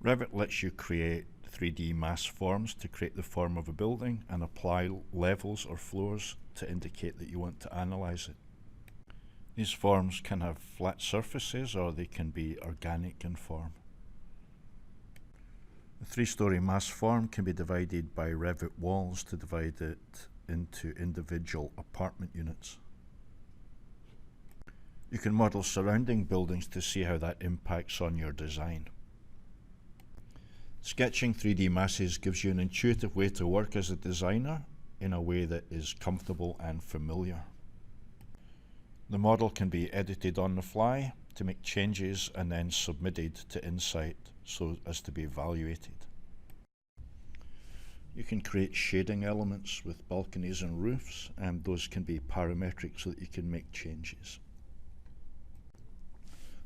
Revit lets you create 3D mass forms to create the form of a building and apply levels or floors to indicate that you want to analyze it. These forms can have flat surfaces or they can be organic in form. The three-story mass form can be divided by Revit walls to divide it into individual apartment units. You can model surrounding buildings to see how that impacts on your design. Sketching 3D masses gives you an intuitive way to work as a designer in a way that is comfortable and familiar. The model can be edited on the fly to make changes and then submitted to Insight so as to be evaluated. You can create shading elements with balconies and roofs, and those can be parametric so that you can make changes.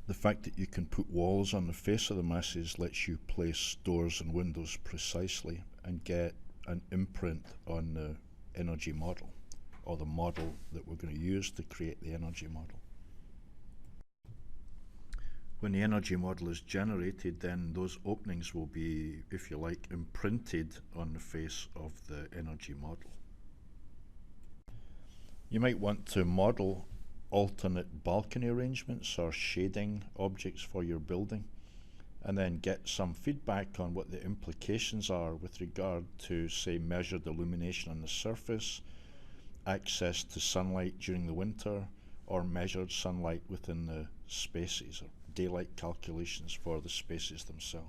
The fact that you can put walls on the face of the masses lets you place doors and windows precisely and get an imprint on the energy model, or the model that we're going to use to create the energy model. When the energy model is generated, then those openings will be, if you like, imprinted on the face of the energy model. You might want to model alternate balcony arrangements or shading objects for your building, and then get some feedback on what the implications are with regard to, say, measured illumination on the surface, access to sunlight during the winter, or measured sunlight within the spaces, or daylight calculations for the spaces themselves.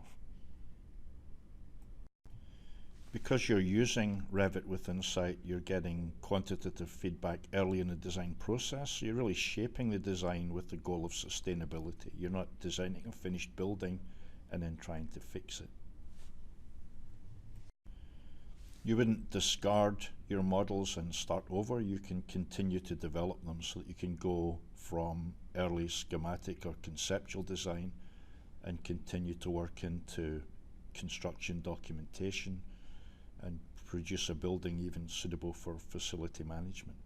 Because you're using Revit with Insight, you're getting quantitative feedback early in the design process. So you're really shaping the design with the goal of sustainability. You're not designing a finished building and then trying to fix it. You wouldn't discard your models and start over. You can continue to develop them so that you can go from early schematic or conceptual design and continue to work into construction documentation and produce a building even suitable for facility management.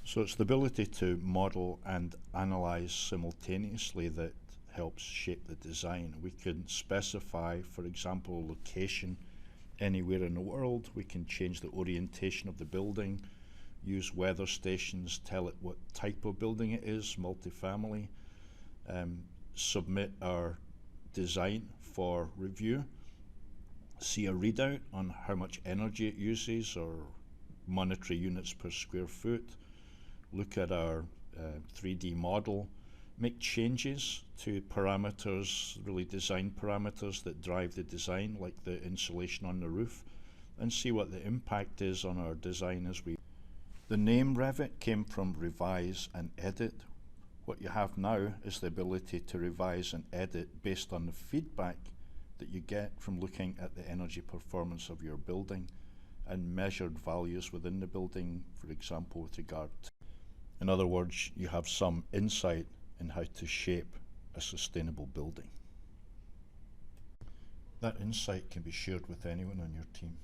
So it's the ability to model and analyze simultaneously that helps shape the design. We can specify, for example, location anywhere in the world. We can change the orientation of the building, use weather stations, tell it what type of building it is, multifamily, submit our design for review, see a readout on how much energy it uses or monetary units per square foot, look at our 3D model, make changes to parameters, really design parameters that drive the design, like the insulation on the roof, and see what the impact is on our design as we. The name Revit came from revise and edit. What you have now is the ability to revise and edit based on the feedback that you get from looking at the energy performance of your building and measured values within the building, for example, with regard to. In other words, you have some insight in how to shape a sustainable building. That insight can be shared with anyone on your team.